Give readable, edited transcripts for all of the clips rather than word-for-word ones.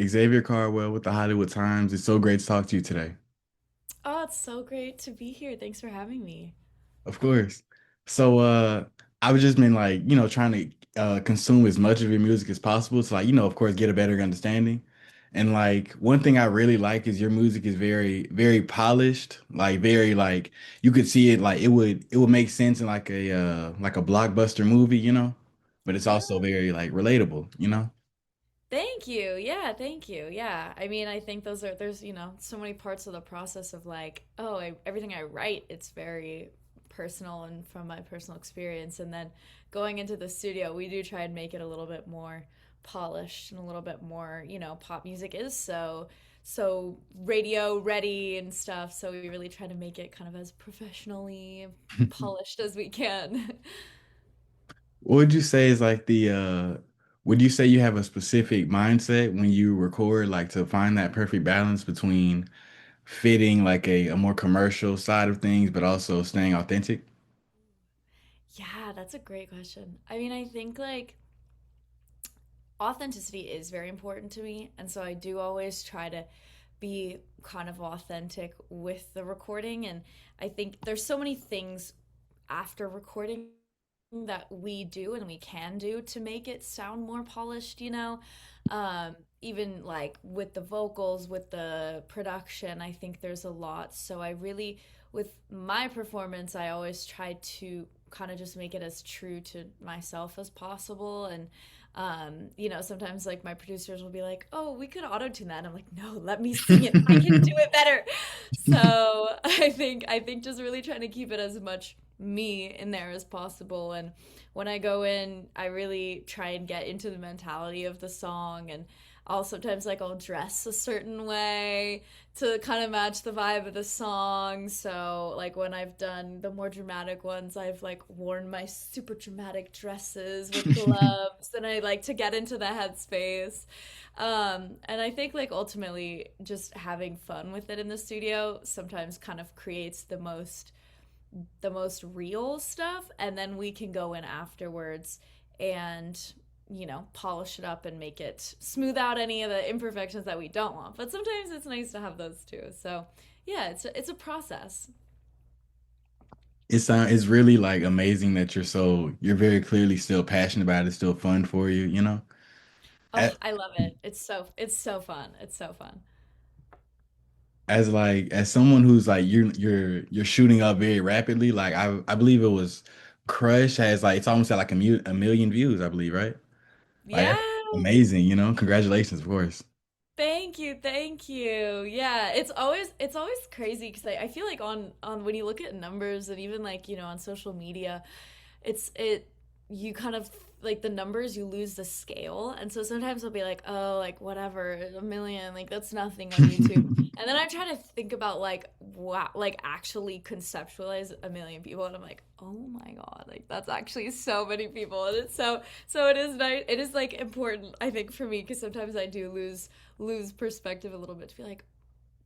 Xavier Carwell with the Hollywood Times. It's so great to talk to you today. Oh, it's so great to be here. Thanks for having me. Of course. So, uh, I've just been like, trying to consume as much of your music as possible to like, of course, get a better understanding. And like one thing I really like is your music is very, very polished, like very like you could see it like it would make sense in like a blockbuster movie. But it's also Oh, very like relatable. thank you. Yeah, thank you. Yeah. I mean, I think there's so many parts of the process of like, everything I write, it's very personal and from my personal experience. And then going into the studio, we do try and make it a little bit more polished and a little bit more, pop music is so radio ready and stuff. So we really try to make it kind of as professionally polished as we can. What would you say is like would you say you have a specific mindset when you record, like to find that perfect balance between fitting like a more commercial side of things, but also staying authentic? Yeah, that's a great question. I mean, I think like authenticity is very important to me. And so I do always try to be kind of authentic with the recording. And I think there's so many things after recording that we do and we can do to make it sound more polished. Even like with the vocals, with the production, I think there's a lot. So I really, with my performance, I always try to kind of just make it as true to myself as possible. And sometimes like my producers will be like, "Oh, we could auto tune that." And I'm like, "No, let me sing it. I can do it better." So I think just really trying to keep it as much me in there as possible. And when I go in, I really try and get into the mentality of the song. And I'll sometimes like I'll dress a certain way to kind of match the vibe of the song. So like when I've done the more dramatic ones, I've like worn my super dramatic dresses with gloves and I like to get into the headspace. And I think like ultimately just having fun with it in the studio sometimes kind of creates the most real stuff, and then we can go in afterwards and polish it up and make it smooth out any of the imperfections that we don't want. But sometimes it's nice to have those too. So yeah, it's a process. It's really like amazing that you're very clearly still passionate about it, it's still fun for you. Oh, I love it. It's so fun. It's so fun. As someone who's like you're shooting up very rapidly, like I believe it was Crush has like it's almost at like a million views, I believe, right? Like Yeah. that's amazing. Congratulations, of course. Thank you, thank you. Yeah, it's always crazy because I feel like on when you look at numbers and even like on social media, it you kind of like the numbers you lose the scale, and so sometimes I'll be like, oh, like whatever, a million, like that's nothing on YouTube. And then I try to think about like wow, like actually conceptualize a million people, and I'm like, oh my God, like that's actually so many people, and so it is nice. It is like important, I think, for me because sometimes I do lose perspective a little bit to be like,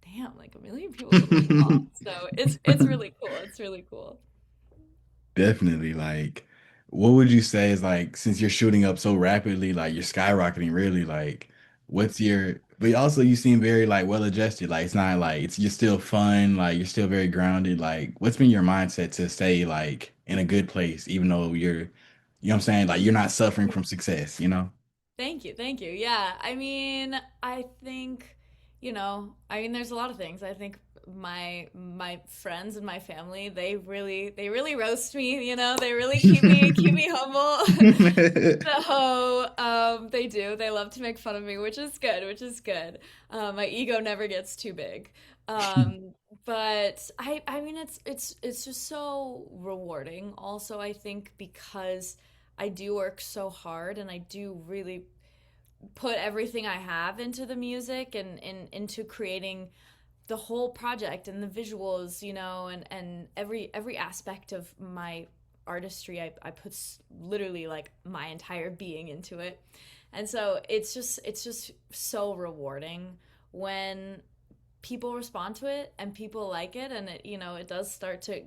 damn, like a million people is a lot. So it's really cool. It's really cool. Definitely. Like, what would you say is like since you're shooting up so rapidly, like you're skyrocketing really, like but also you seem very like well adjusted. Like it's not like you're still fun, like you're still very grounded. Like what's been your mindset to stay like in a good place, even though what I'm saying? Like you're not suffering from success? Thank you. Thank you. Yeah. I mean, I think, I mean, there's a lot of things. I think my friends and my family, they really roast me, they really keep me humble. So, they do. They love to make fun of me, which is good, which is good. My ego never gets too big. Um, but I mean, it's just so rewarding. Also, I think because I do work so hard and I do really put everything I have into the music and into creating the whole project and the visuals, and every aspect of my artistry. I put literally like my entire being into it. And so it's just so rewarding when people respond to it and people like it, and it does start to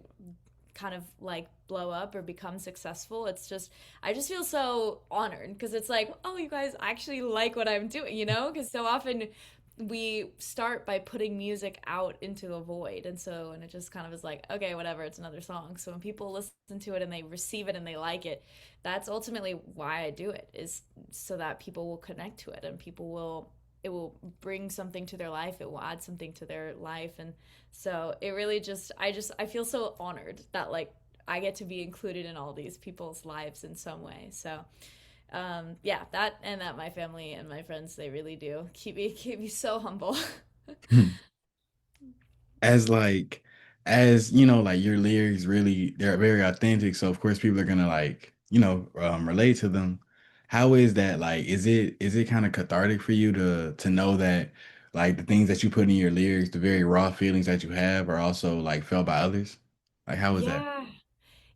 kind of like blow up or become successful, it's just I just feel so honored because it's like, oh, you guys actually like what I'm doing, you know? Because so often we start by putting music out into the void, and it just kind of is like, okay, whatever, it's another song. So when people listen to it and they receive it and they like it, that's ultimately why I do it, is so that people will connect to it and people will it will bring something to their life, it will add something to their life. And so it really just I feel so honored that like I get to be included in all these people's lives in some way. So yeah, that and that my family and my friends, they really do keep me so humble. As like as you know, like your lyrics really they're very authentic, so of course people are gonna like relate to them. How is that, like is it kind of cathartic for you to know that like the things that you put in your lyrics, the very raw feelings that you have are also like felt by others? Like how is that? Yeah.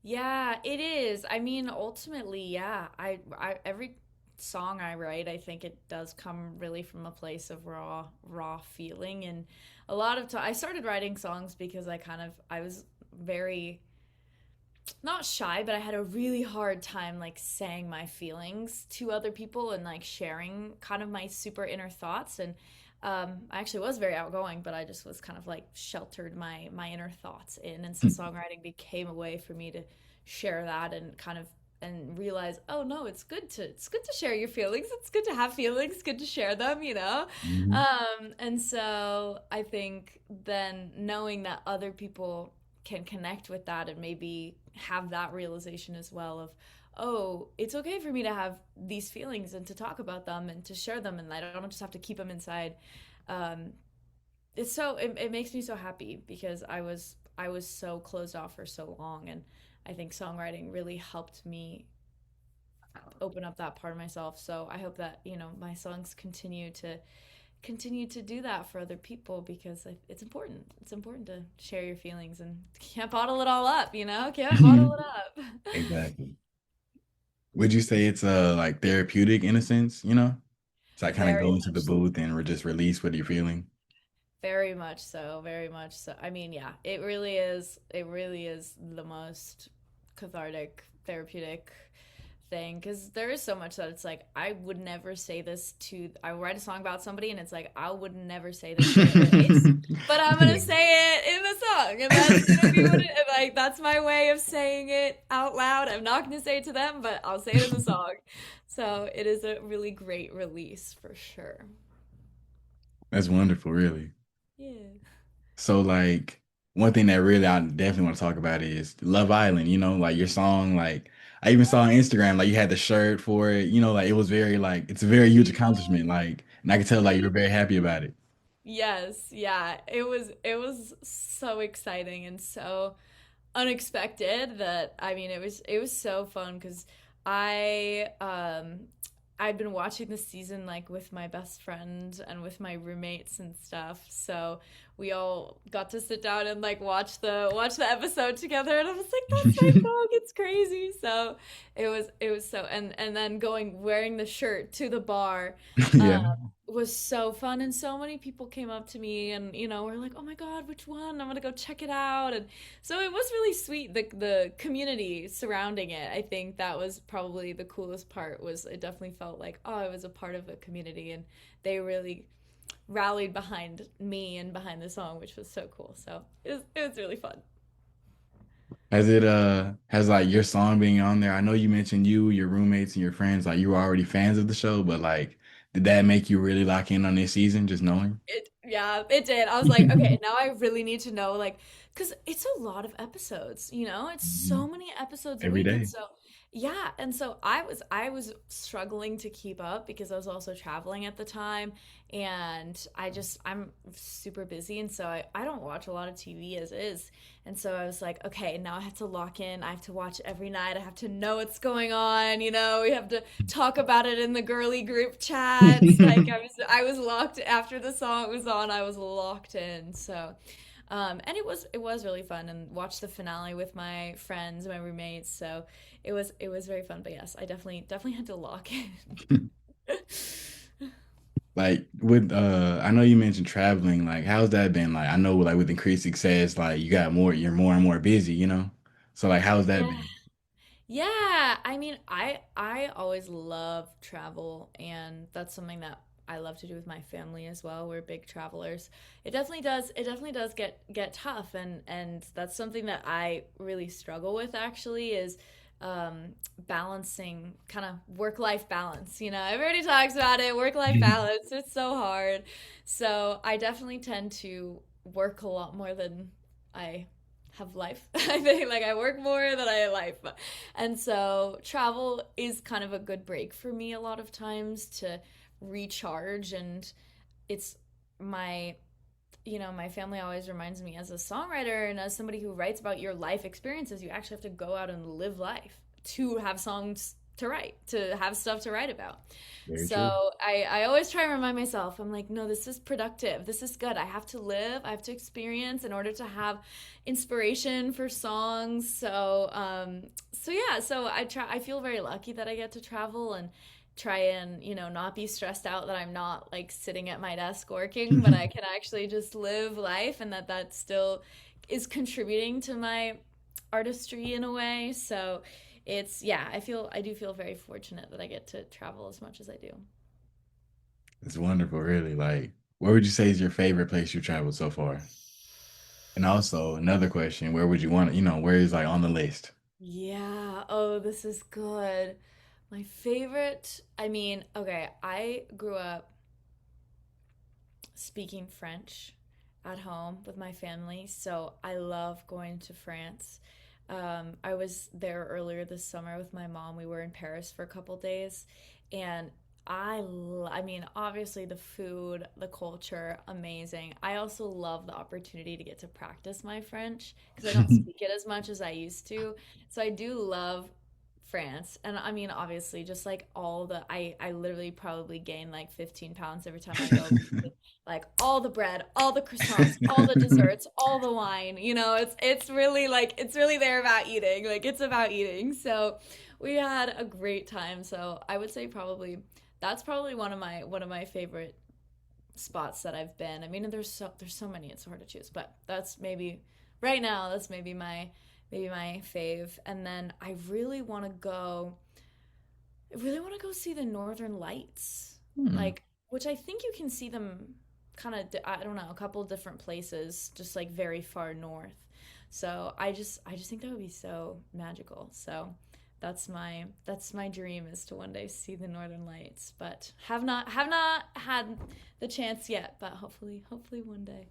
Yeah, it is. I mean, ultimately, yeah. I every song I write, I think it does come really from a place of raw feeling. And a lot of time I started writing songs because I was very not shy, but I had a really hard time like saying my feelings to other people and like sharing kind of my super inner thoughts. And I actually was very outgoing, but I just was kind of like sheltered my inner thoughts in. And so songwriting became a way for me to share that and kind of and realize, oh no, it's good to share your feelings. It's good to have feelings. Good to share them, you know. Mhm. And so I think then knowing that other people can connect with that and maybe have that realization as well of, oh, it's okay for me to have these feelings and to talk about them and to share them, and I don't just have to keep them inside. um, it makes me so happy because I was so closed off for so long, and I think songwriting really helped me open up that part of myself. So I hope that, my songs continue to do that for other people because it's important. It's important to share your feelings and can't bottle it all up, Can't bottle it up. Exactly. Would you say it's like therapeutic in a sense, you know? It's like kind of Very go into the much, booth and just release what you're feeling. very much so, very much so. I mean, yeah, it really is. It really is the most cathartic, therapeutic thing because there is so much that it's like I would never say this to. I write a song about somebody and it's like I would never say this to their face, but I'm gonna Yeah. say it in the song, and that's gonna be what it like. That's my way of saying it out loud. I'm not gonna say it to them, but I'll say it in the song. So it is a really great release for sure. That's wonderful, really. Yeah. So like one thing that really I definitely want to talk about is Love Island, you know, like your song, like I even saw on Instagram, like you had the shirt for it, you know, like it was very like it's a very huge accomplishment, like and I could tell like you were very happy about it. Yes, yeah. It was so exciting and so unexpected that I mean it was so fun because I I'd been watching the season like with my best friend and with my roommates and stuff. So we all got to sit down and like watch the episode together, and I was like, that's my song, it's crazy. So it was so, and then going wearing the shirt to the bar Yeah. was so fun, and so many people came up to me and were like, oh my god, which one, I'm gonna go check it out. And so it was really sweet, the community surrounding it. I think that was probably the coolest part, was it definitely felt like, oh, I was a part of a community, and they really rallied behind me and behind the song, which was so cool. So it was really fun. Has like your song being on there? I know you mentioned you, your roommates and your friends, like you were already fans of the show, but like did that make you really lock in on this season just knowing? Yeah, it did. I was like, okay, now I really need to know, like, because it's a lot of episodes, it's so Mhm. many episodes a Every week. And day. so, yeah. And so I was struggling to keep up because I was also traveling at the time. And I'm super busy. And so I don't watch a lot of TV as is. And so I was like, okay, now I have to lock in. I have to watch every night. I have to know what's going on. We have to talk about it in the girly group chats. Like I was locked after the song was on. I was locked in. So, and it was really fun, and watched the finale with my friends, my roommates. So it was very fun. But yes, I definitely had to lock in. Like with I know you mentioned traveling, like how's that been? Like I know like with increased success, like you got more, you're more and more busy, you know? So like, how's that Yeah. been? Yeah, I mean, I always love travel, and that's something that I love to do with my family as well. We're big travelers. It definitely does get tough, and that's something that I really struggle with actually is balancing kind of work-life balance. You know, everybody talks about it, work-life balance. It's so hard. So I definitely tend to work a lot more than I have life. I think like I work more than I have life. And so travel is kind of a good break for me a lot of times to recharge, and it's my my family always reminds me as a songwriter and as somebody who writes about your life experiences, you actually have to go out and live life to have songs to write, to have stuff to write about. Very true. So I always try and remind myself, I'm like, no, this is productive. This is good. I have to live, I have to experience in order to have inspiration for songs. So yeah, so I feel very lucky that I get to travel and try and not be stressed out that I'm not like sitting at my desk working, but I can actually just live life, and that still is contributing to my artistry in a way. So it's yeah, I do feel very fortunate that I get to travel as much as I do. It's wonderful, really. Like, where would you say is your favorite place you traveled so far? And also another question, where would you want, where is like on the list? Yeah, oh, this is good. My favorite, I mean, okay, I grew up speaking French at home with my family, so I love going to France. I was there earlier this summer with my mom. We were in Paris for a couple days, and I mean, obviously the food, the culture, amazing. I also love the opportunity to get to practice my French because I don't speak it as much as I used to. So I do love France. And I mean, obviously, just like I literally probably gain like 15 pounds every time I go, like all the bread, all the croissants, all the desserts, all the wine. It's really like it's really there about eating. Like it's about eating. So we had a great time. So I would say probably that's probably one of my favorite spots that I've been. I mean, there's so many, it's hard to choose, but that's maybe right now that's maybe my fave. And then I really want to go see the Northern Lights, Hmm. like which I think you can see them kind of I don't know, a couple different places, just like very far north. So I just think that would be so magical. So that's my dream, is to one day see the Northern Lights, but have not had the chance yet, but hopefully one day.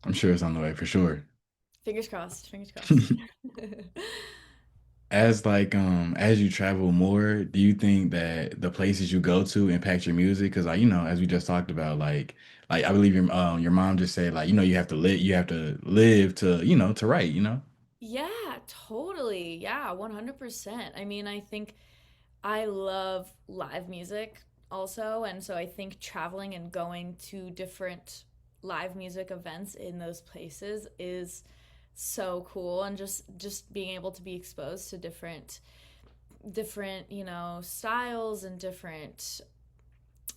I'm sure it's on the way for sure. Fingers crossed, fingers crossed. As you travel more, do you think that the places you go to impact your music? Because like, as we just talked about, like I believe your mom just said like, you have to live to, to write, Yeah, totally. Yeah, 100%. I mean, I think I love live music also, and so I think traveling and going to different live music events in those places is so cool, and just being able to be exposed to different, styles and different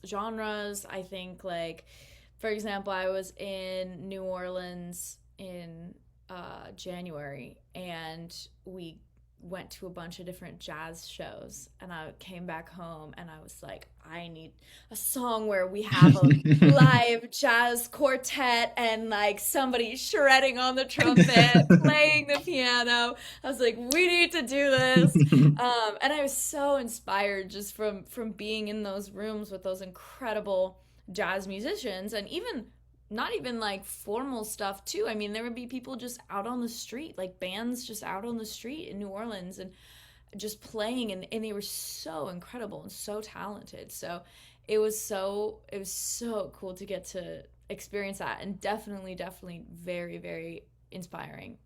genres. I think, like, for example, I was in New Orleans in January, and we went to a bunch of different jazz shows, and I came back home and I was like, I need a song where we have a live jazz quartet and like somebody shredding on the trumpet, playing the piano. I was like, we need to do this. And I was so inspired just from being in those rooms with those incredible jazz musicians, and even not even like formal stuff too. I mean, there would be people just out on the street, like bands just out on the street in New Orleans and just playing, and they were so incredible and so talented. So it was so cool to get to experience that, and definitely very, very inspiring.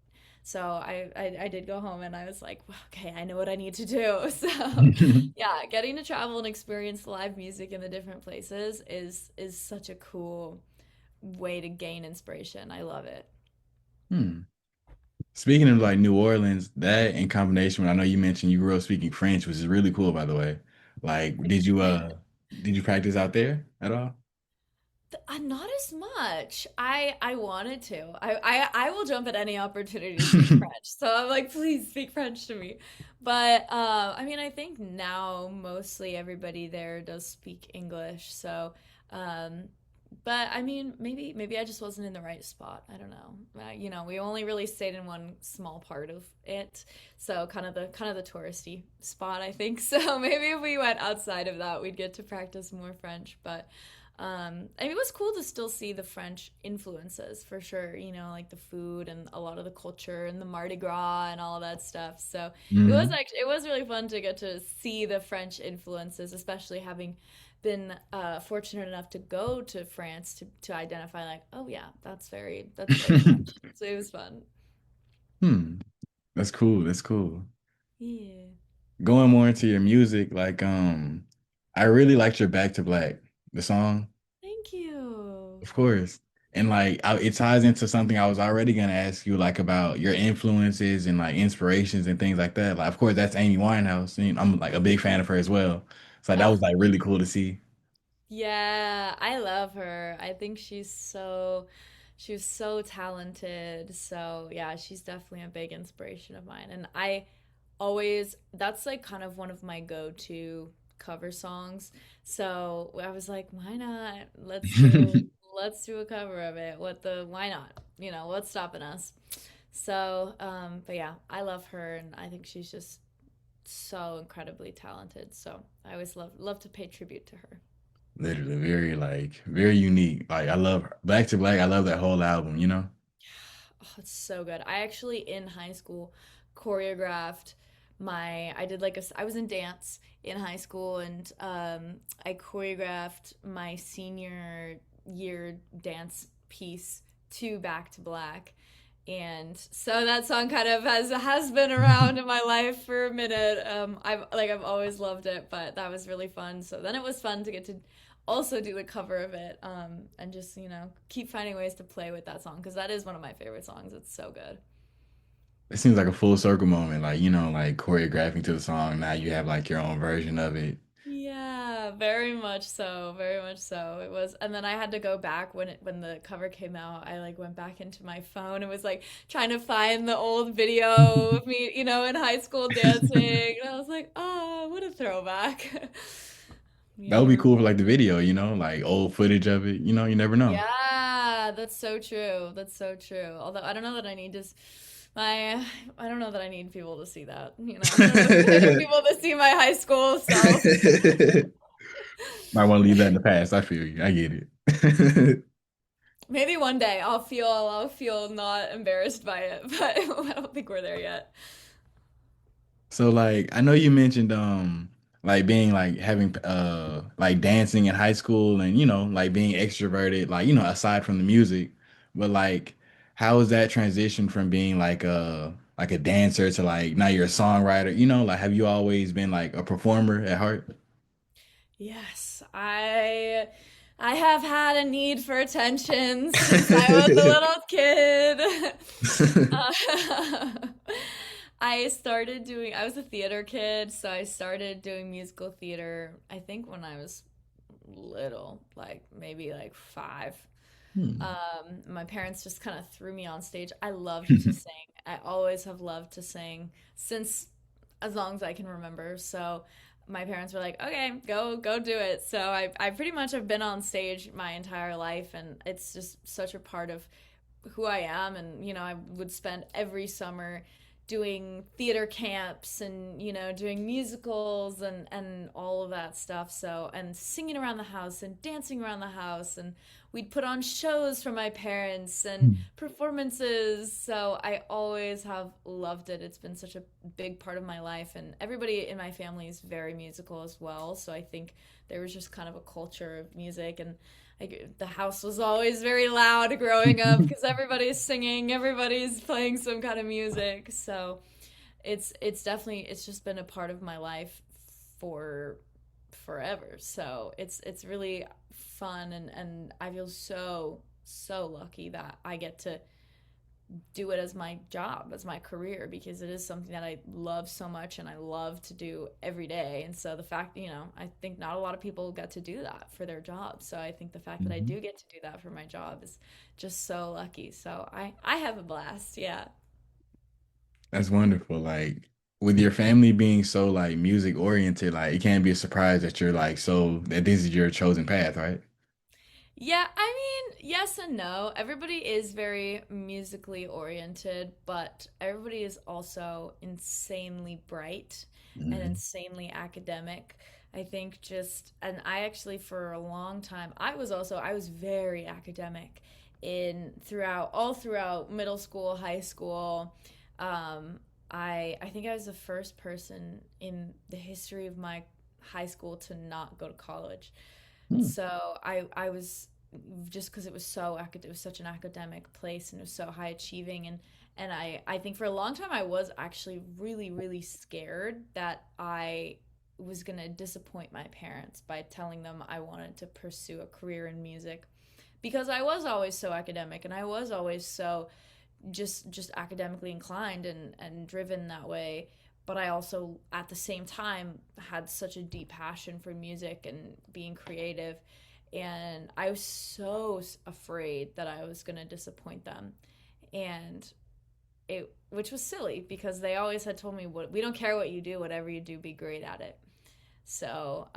So I did go home and I was like, well, okay, I know what I need to do. So yeah, getting to travel and experience live music in the different places is such a cool way to gain inspiration. I love it. Hmm. Speaking of like New Orleans, that in combination with I know you mentioned you grew up speaking French, which is really cool by the way. Like, Thanks. did you practice out there at all? Not as much. I wanted to. I will jump at any opportunity to speak French. So I'm like, please speak French to me. But I mean, I think now mostly everybody there does speak English. So, um, but I mean, maybe I just wasn't in the right spot. I don't know. We only really stayed in one small part of it, so kind of the touristy spot, I think. So maybe if we went outside of that, we'd get to practice more French. But I mean, it was cool to still see the French influences for sure, like the food and a lot of the culture and the Mardi Gras and all of that stuff. So Hmm. it was really fun to get to see the French influences, especially having been fortunate enough to go to France to identify like, oh yeah, that's very French. So it was fun. Hmm. That's cool. That's cool. Yeah. Going more into your music, like I really liked your Back to Black, the song, Thank you. of course. And like it ties into something I was already gonna ask you, like about your influences and like inspirations and things like that. Like, of course, that's Amy Winehouse, and I'm like a big fan of her as well. So like, that was Ah, like really cool to see. yeah, I love her. I think she's so talented. So, yeah, she's definitely a big inspiration of mine. And I always that's like kind of one of my go-to cover songs. So, I was like, why not? Let's do a cover of it. Why not? What's stopping us? So, but yeah, I love her and I think she's just so incredibly talented. So, I always love to pay tribute to her. Literally, very like very unique. Like I love Back to Black. I love that whole album. You know. Oh, it's so good. I actually in high school choreographed I did I was in dance in high school and I choreographed my senior year dance piece to Back to Black. And so that song kind of has been around in my life for a minute. I've always loved it, but that was really fun. So then it was fun to get to also do a cover of it, and just keep finding ways to play with that song because that is one of my favorite songs. It's so good. It seems like a full circle moment. Like like choreographing to the song. Now you have like your own version of it. Yeah, very much so, very much so. It was, and then I had to go back when the cover came out. I like went back into my phone and was like trying to find the old video of me, in high school dancing. And I was like, oh, what a throwback. That would be Yeah. cool for like the video, like old footage of it. You never know. Yeah, that's so true. That's so true. Although I don't know that my I don't know that I need people to see that, I don't know if I need people to see my high school self. Might want to leave that in the past. I feel you. I get it. Maybe one day I'll feel not embarrassed by it, but I don't think we're there yet. So like I know you mentioned like being like having like dancing in high school and like being extroverted like aside from the music, but like how is that transition from being like a dancer to like now you're a songwriter, like have you always been like a performer at heart? Yes, I have had a need for attention since I was a little kid. Uh, I was a theater kid, so I started doing musical theater, I think when I was little, like maybe like 5. Hmm. My parents just kind of threw me on stage. I loved to sing. I always have loved to sing since as long as I can remember. So my parents were like, "Okay, go do it." So I pretty much have been on stage my entire life, and it's just such a part of who I am. And I would spend every summer doing theater camps and doing musicals and all of that stuff, so and singing around the house and dancing around the house, and we'd put on shows for my parents and performances. So I always have loved it. It's been such a big part of my life, and everybody in my family is very musical as well, so I think there was just kind of a culture of music. And the house was always very loud growing up because everybody's singing, everybody's playing some kind of music. So it's just been a part of my life for forever. So it's really fun, and I feel so lucky that I get to do it as my job, as my career, because it is something that I love so much and I love to do every day. And so the fact, I think not a lot of people get to do that for their job. So I think the fact that I Mhm. do get to do that for my job is just so lucky. So I have a blast. Yeah. That's wonderful. Like with your family being so like music oriented, like it can't be a surprise that you're like so that this is your chosen path, right? Yeah, I mean, yes and no. Everybody is very musically oriented, but everybody is also insanely bright and Hmm. insanely academic. I think and I actually for a long time, I was very academic all throughout middle school, high school. Um, I think I was the first person in the history of my high school to not go to college. Hmm. So I was just because it was such an academic place and it was so high achieving and I think for a long time I was actually really scared that I was going to disappoint my parents by telling them I wanted to pursue a career in music because I was always so academic and I was always so just academically inclined and driven that way, but I also at the same time had such a deep passion for music and being creative, and I was so afraid that I was going to disappoint them. And it which was silly because they always had told me, what we don't care what you do, whatever you do, be great at it. So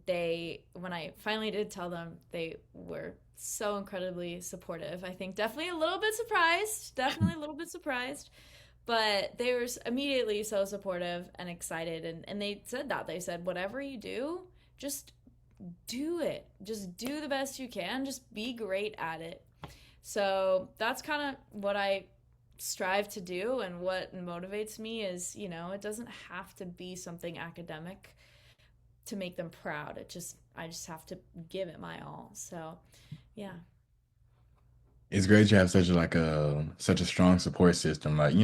they when I finally did tell them, they were so incredibly supportive. I think definitely a little bit surprised, definitely a little bit surprised, but they were immediately so supportive and excited, and they said that they said whatever you do, just do it. Just do the best you can. Just be great at it. So that's kind of what I strive to do, and what motivates me is, it doesn't have to be something academic to make them proud. I just have to give it my all. So, yeah. It's great you have such a strong support system. Like,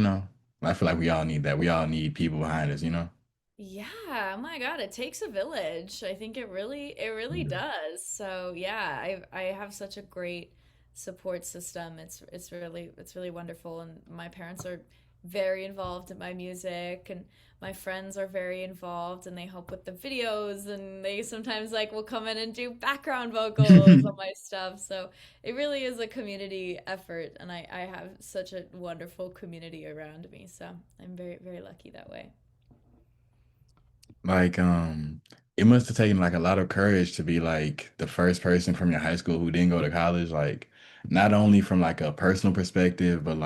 I feel like we all need that. We all need people behind us, you know? Yeah, oh my God, it takes a village. I think it really Yeah. does. So yeah, I have such a great support system. It's really wonderful, and my parents are very involved in my music, and my friends are very involved, and they help with the videos, and they sometimes like will come in and do background vocals on my stuff. So it really is a community effort, and I have such a wonderful community around me. So I'm very lucky that way. Like, it must have taken like a lot of courage to be like the first person from your high school who didn't go to college. Like, not only from like a personal perspective, but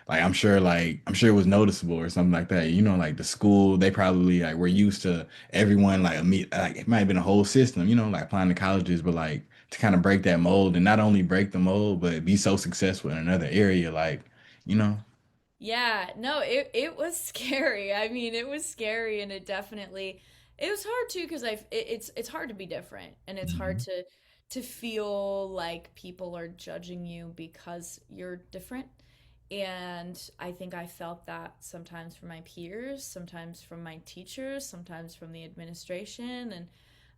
I'm sure it was noticeable or something like that. You know, like the school, they probably like were used to everyone like it might have been a whole system, like applying to colleges, but like to kind of break that mold and not only break the mold, but be so successful in another area, like, you know. Yeah, no, it was scary. I mean, it was scary, and it was hard too because it's hard to be different, and it's hard Mhm. to feel like people are judging you because you're different. And I think I felt that sometimes from my peers, sometimes from my teachers, sometimes from the administration, and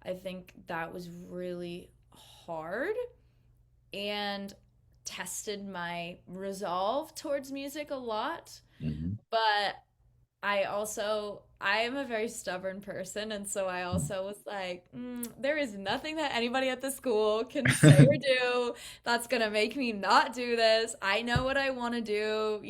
I think that was really hard and tested my resolve towards music a lot. Mhm. But I am a very stubborn person, and so I also was like, there is nothing that anybody at the school can say or do that's gonna make me not do this. I know what I want to do.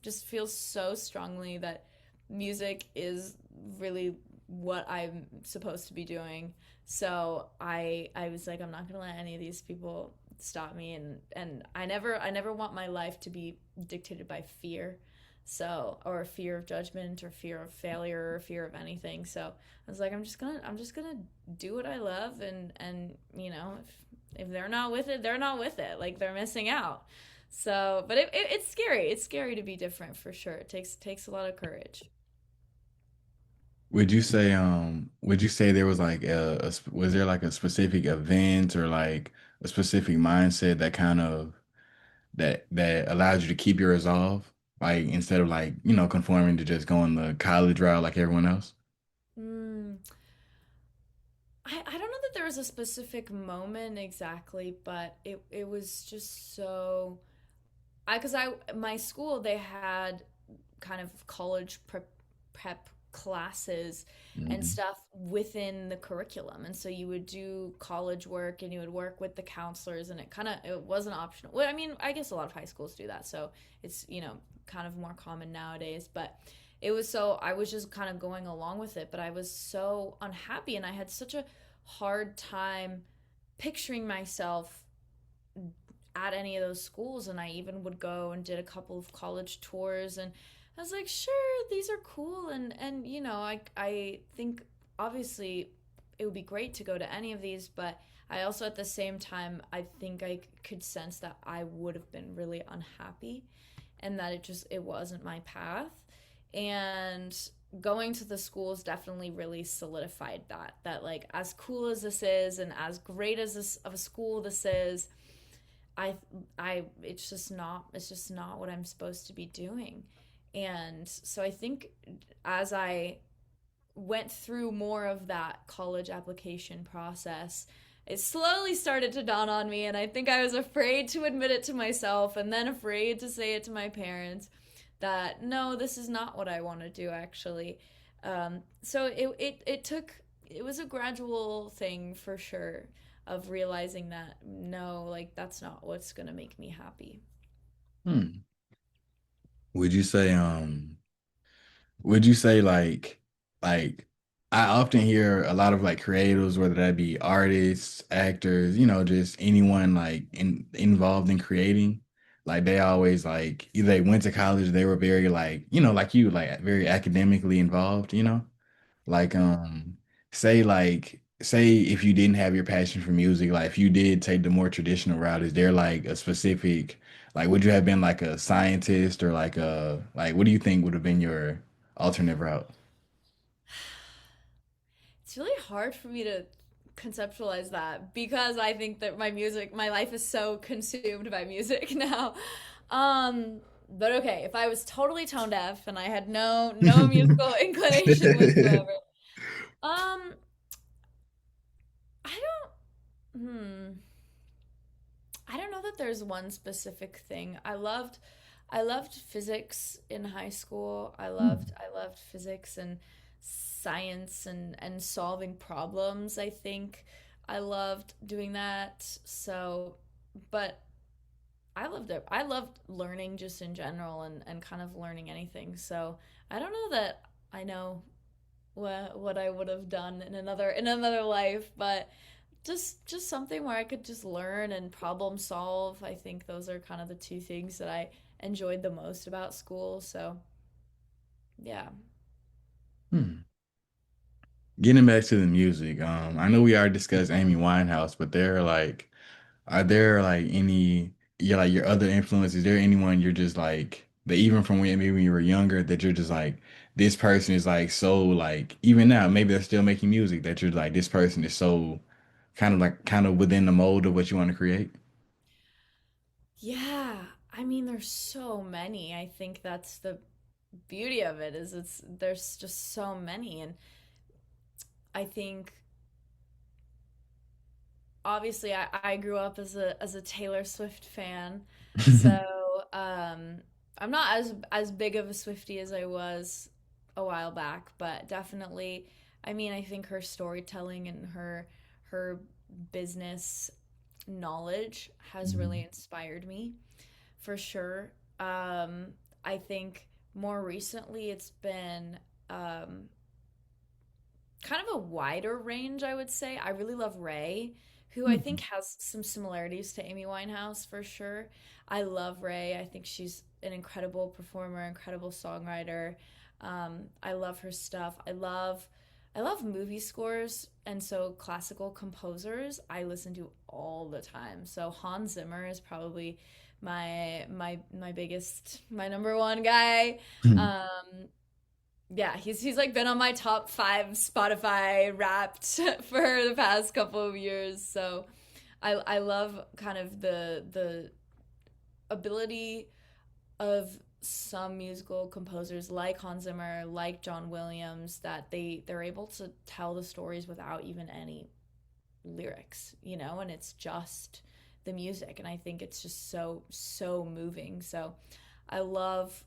Just feel so strongly that music is really what I'm supposed to be doing. So I was like, I'm not gonna let any of these people stop me, and I never want my life to be dictated by fear, so, or fear of judgment or fear of failure or fear of anything. So I was like, I'm just gonna do what I love, and if they're not with it, they're not with it. Like, they're missing out. So, but it's scary. It's scary to be different for sure. It takes a lot of courage. Would you say there was like was there like a specific event or like a specific mindset that kind of that allowed you to keep your resolve, like instead of like, conforming to just going the college route like everyone else? Mm, I don't know that there was a specific moment exactly, but it was just so. because my school, they had kind of college prep classes and Hmm. stuff within the curriculum, and so you would do college work and you would work with the counselors, and it wasn't optional. Well, I mean, I guess a lot of high schools do that, so it's, kind of more common nowadays. But it was, so I was just kind of going along with it, but I was so unhappy, and I had such a hard time picturing myself at any of those schools. And I even would go and did a couple of college tours, and I was like, sure, these are cool, and I think obviously it would be great to go to any of these, but I also at the same time I think I could sense that I would have been really unhappy, and that it wasn't my path. And going to the schools definitely really solidified that like, as cool as this is and as great as this of a school this is, I it's just not what I'm supposed to be doing. And so I think as I went through more of that college application process, it slowly started to dawn on me, and I think I was afraid to admit it to myself, and then afraid to say it to my parents, that no, this is not what I want to do actually. So it was a gradual thing for sure, of realizing that no, like that's not what's gonna make me happy. Hmm. Would you say would you say like I often hear a lot of like creatives, whether that be artists, actors, just anyone like involved in creating, like they always like either they went to college, they were very like, like you, like very academically involved, like say if you didn't have your passion for music, like if you did take the more traditional route, is there like a specific, like would you have been like a scientist or like a, like what do you think would have been your alternate route? It's really hard for me to conceptualize that, because I think that my life is so consumed by music now. Um, but okay, if I was totally tone deaf and I had no musical inclination whatsoever, um, I I don't know that there's one specific thing. I loved physics in high school. I loved physics and science and solving problems. I think I loved doing that. So, but I loved it. I loved learning just in general, and kind of learning anything. So, I don't know that I know what I would have done in another life, but just something where I could just learn and problem solve. I think those are kind of the two things that I enjoyed the most about school. So, yeah. Hmm. Getting back to the music, I know we already discussed Amy Winehouse, but are there like any, yeah, like your other influences? Is there anyone you're just like that even from when maybe when you were younger that you're just like this person is like so like even now maybe they're still making music that you're like this person is so kind of within the mold of what you want to create? Yeah. I mean, there's so many. I think that's the beauty of it, is there's just so many. And I think obviously I grew up as a Taylor Swift fan. So, I'm not as big of a Swiftie as I was a while back, but definitely, I mean, I think her storytelling and her business knowledge has really Mhm. inspired me, for sure. I think more recently it's been kind of a wider range, I would say. I really love Ray, who I think Mhm. has some similarities to Amy Winehouse for sure. I love Ray. I think she's an incredible performer, incredible songwriter. I love her stuff. I love movie scores, and so classical composers I listen to all the time. So Hans Zimmer is probably my biggest, my number one guy. Um, yeah, he's like been on my top 5 Spotify Wrapped for the past couple of years. So I love kind of the ability of some musical composers like Hans Zimmer, like John Williams, that they're able to tell the stories without even any lyrics, and it's just the music, and I think it's just so moving. So I love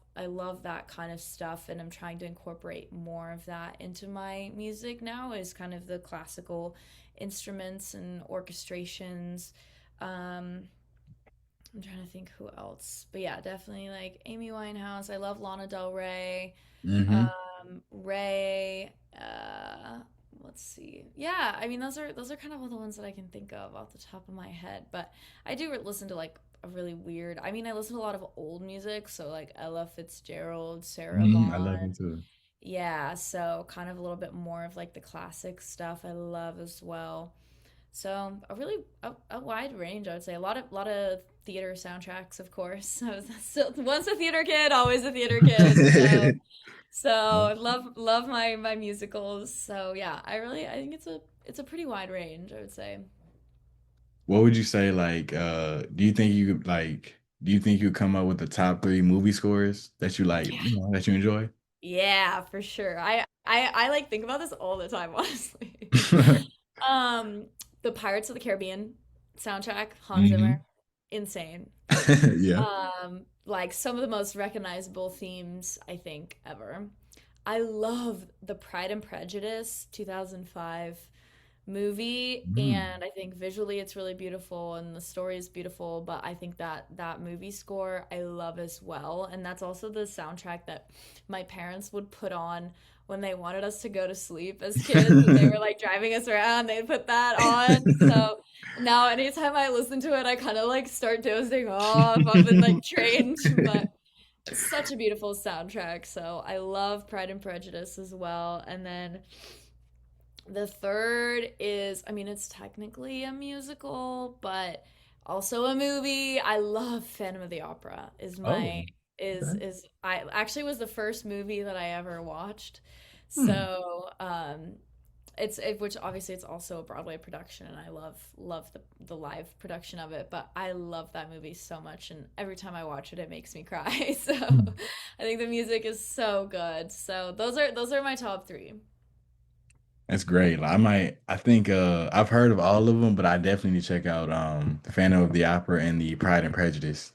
that kind of stuff, and I'm trying to incorporate more of that into my music now, is kind of the classical instruments and orchestrations. um I'm trying to think who else, but yeah, definitely like Amy Winehouse. I love Lana Del Rey. Hmm. Ray. Let's see. Yeah, I mean those are kind of all the ones that I can think of off the top of my head. But I do listen to like a really weird. I mean, I listen to a lot of old music, so like Ella Fitzgerald, Sarah I love Vaughan. him too. Yeah, so kind of a little bit more of like the classic stuff I love as well. So a wide range, I would say. A lot of theater soundtracks, of course. I was still once a theater kid, always a theater kid. So love my musicals. So yeah, I think it's a pretty wide range, I would say. What would you say, like, do you think you could, like, do you think you come up with the top three movie scores that you like, Yeah. that you enjoy? Yeah, for sure. I like think about this all the time, honestly. Um, the Pirates of the Caribbean soundtrack, Hans Hmm. Zimmer, insane. Yeah. Like some of the most recognizable themes I think ever. I love the Pride and Prejudice 2005 movie, Mm. and I think visually it's really beautiful and the story is beautiful, but I think that movie score I love as well, and that's also the soundtrack that my parents would put on when they wanted us to go to sleep as kids and they were like driving us around, they'd put that on. So now anytime I listen to it I kind of like start dozing off on the like train, but such a beautiful soundtrack. So I love Pride and Prejudice as well. And then the third is, I mean, it's technically a musical, but also a movie. I love Phantom of the Opera. Is Oh, my okay. is I actually was the first movie that I ever watched. Hmm. So, which obviously it's also a Broadway production, and I love the live production of it. But I love that movie so much, and every time I watch it, it makes me cry. So, Hmm. I think the music is so good. So those are my top three. That's great. Like, I think I've heard of all of them, but I definitely need to check out The Phantom of the Opera and the Pride and Prejudice.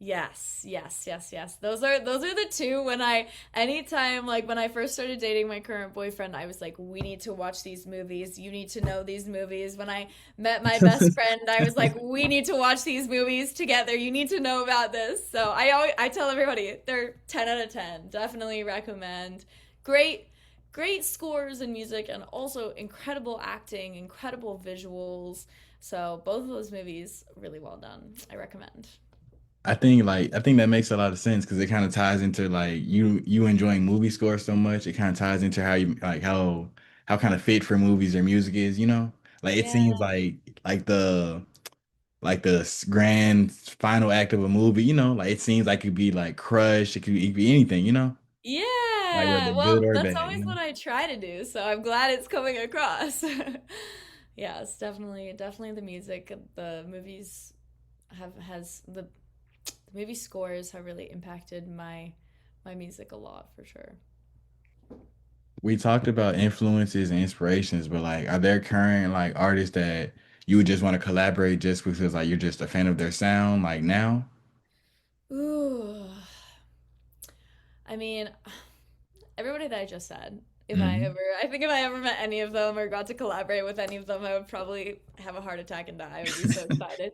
Yes, yes, yes, yes. Those are the two when I anytime like when I first started dating my current boyfriend, I was like, we need to watch these movies. You need to know these movies. When I met my best friend, I was like, we need to watch these movies together. You need to know about this. So I tell everybody they're 10 out of 10. Definitely recommend. Great great scores and music, and also incredible acting, incredible visuals. So both of those movies really well done. I recommend. I think that makes a lot of sense because it kind of ties into like you enjoying movie scores so much. It kind of ties into how you like how kind of fit for movies or music is, you know? Like it Yeah. seems like the grand final act of a movie, like it seems like it could be like Crush, it could be anything, like whether Yeah. good Well, or that's bad, always what I try to do, so I'm glad it's coming across. Yeah, it's definitely the music. The movies have has the movie scores have really impacted my music a lot for sure. We talked about influences and inspirations, but like, are there current like artists that you would just want to collaborate just because like you're just a fan of their sound, like now? Ooh. I mean, everybody that I just said, Hmm. I think if I ever met any of them or got to collaborate with any of them, I would probably have a heart attack and die. I would be so excited.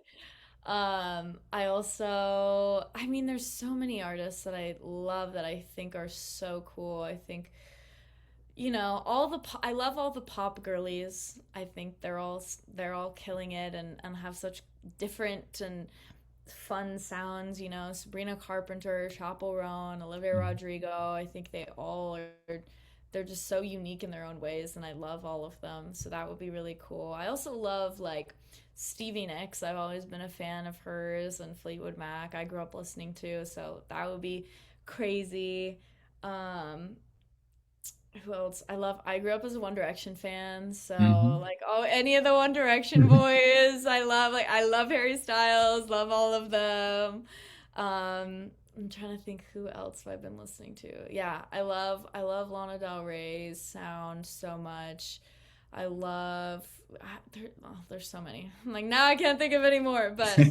I also, I mean, there's so many artists that I love that I think are so cool. I think, I love all the pop girlies. I think they're all killing it, and have such different and fun sounds, Sabrina Carpenter, Chappell Roan, Olivia Rodrigo. I think they're just so unique in their own ways, and I love all of them. So that would be really cool. I also love like Stevie Nicks. I've always been a fan of hers, and Fleetwood Mac. I grew up listening to, so that would be crazy. Um, who else? I grew up as a One Direction fan, so Hmm. like any of the One Direction boys, I love Harry Styles, love all of them. I'm trying to think who else have I been listening to. Yeah, I love Lana Del Rey's sound so much. I love there's so many. I'm like now I can't think of any more, but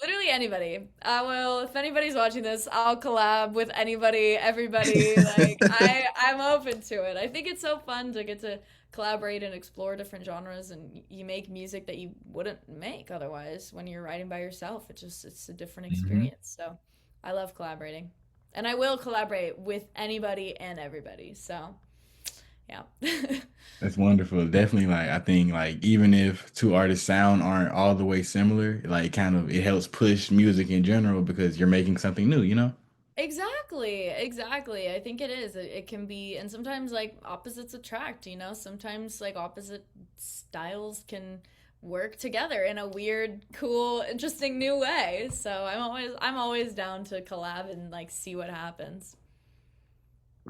literally anybody. I will, if anybody's watching this, I'll collab with anybody, everybody. Like I'm open to it. I think it's so fun to get to collaborate and explore different genres and you make music that you wouldn't make otherwise when you're writing by yourself. It's a different Mhm. experience. So I love collaborating. And I will collaborate with anybody and everybody. So, yeah. That's wonderful. Definitely, like I think, like even if two artists' sound aren't all the way similar, like kind of it helps push music in general because you're making something new, you know? Exactly, exactly. I think it is. It can be, and sometimes like opposites attract, you know? Sometimes like opposite styles can work together in a weird, cool, interesting new way. So I'm always down to collab and like see what happens.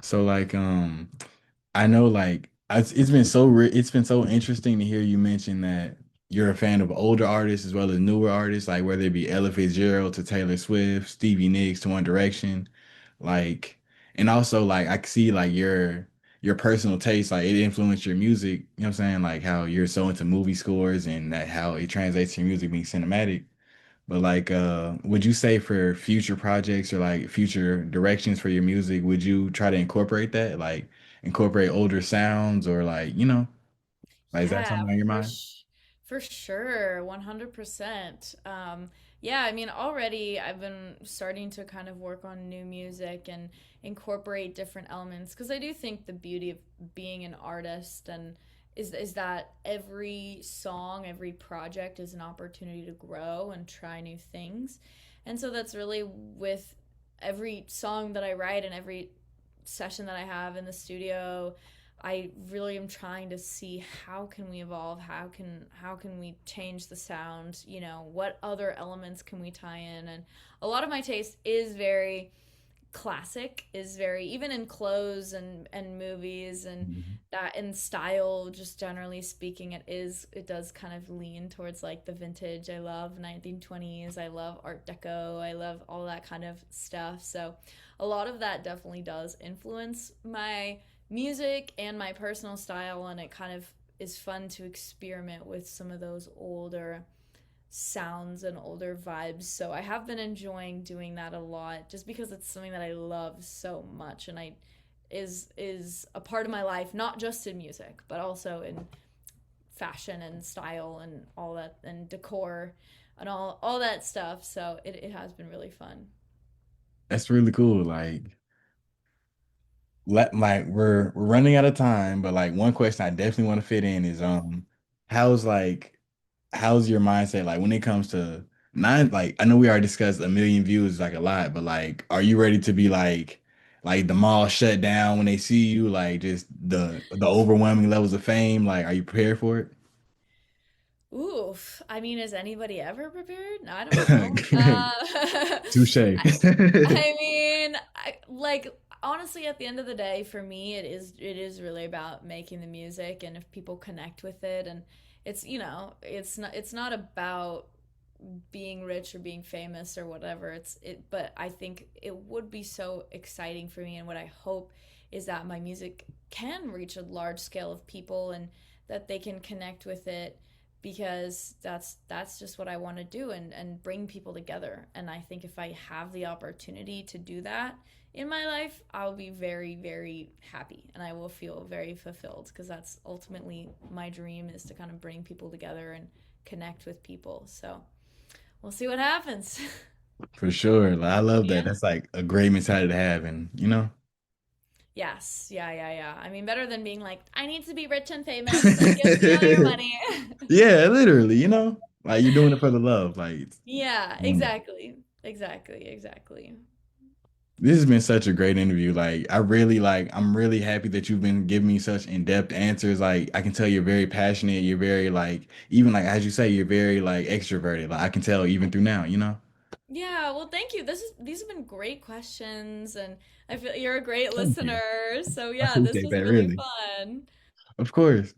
So like I know like it's been it's been so interesting to hear you mention that you're a fan of older artists as well as newer artists, like whether it be Ella Fitzgerald to Taylor Swift, Stevie Nicks to One Direction, like, and also like I can see like your personal taste, like it influenced your music. You know what I'm saying? Like how you're so into movie scores and that how it translates to your music being cinematic. But like, would you say for future projects or like future directions for your music, would you try to incorporate that? Like incorporate older sounds or like, like is that Yeah, something on your mind? for sure, 100%. Yeah, I mean, already I've been starting to kind of work on new music and incorporate different elements because I do think the beauty of being an artist and is that every song, every project is an opportunity to grow and try new things. And so that's really with every song that I write and every session that I have in the studio. I really am trying to see how can we evolve, how can we change the sound, what other elements can we tie in. And a lot of my taste is very classic, is very even in clothes and movies and Mhm. that in style, just generally speaking, it does kind of lean towards like the vintage. I love 1920s, I love art deco, I love all that kind of stuff. So a lot of that definitely does influence my music and my personal style, and it kind of is fun to experiment with some of those older sounds and older vibes. So I have been enjoying doing that a lot just because it's something that I love so much and I is a part of my life, not just in music, but also in fashion and style and all that and decor and all that stuff. So it has been really fun. That's really cool. Like we're running out of time, but like one question I definitely want to fit in is how's like how's your mindset like when it comes to nine like I know we already discussed a million views is like a lot, but like are you ready to be like the mall shut down when they see you, like just the overwhelming levels of fame? Like are you prepared for it? Oof. I mean, is anybody ever prepared? I don't know. Touche. I mean, like honestly, at the end of the day, for me, it is really about making the music, and if people connect with it, and it's not about being rich or being famous or whatever. But I think it would be so exciting for me, and what I hope is that my music can reach a large scale of people and that they can connect with it because that's just what I want to do and bring people together. And I think if I have the opportunity to do that in my life, I'll be very, very happy and I will feel very fulfilled because that's ultimately my dream is to kind of bring people together and connect with people. So we'll see what happens. For sure. Like, I love that. Yeah. That's like a great mentality to have. And Yes. Yeah, yeah, yeah. I mean, better than being like, I need to be rich and famous and give me all your money. yeah, literally, like you're doing it for the love. Like it's Yeah, wonderful. exactly. Exactly, exactly. This has been such a great interview. Like I really I'm really happy that you've been giving me such in-depth answers. Like I can tell you're very passionate. You're very like even like as you say, you're very like extroverted. Like I can tell even through now. Yeah, well, thank you. These have been great questions and I feel you're a great Thank you. listener. So I yeah, this appreciate was that really really. fun. Of course.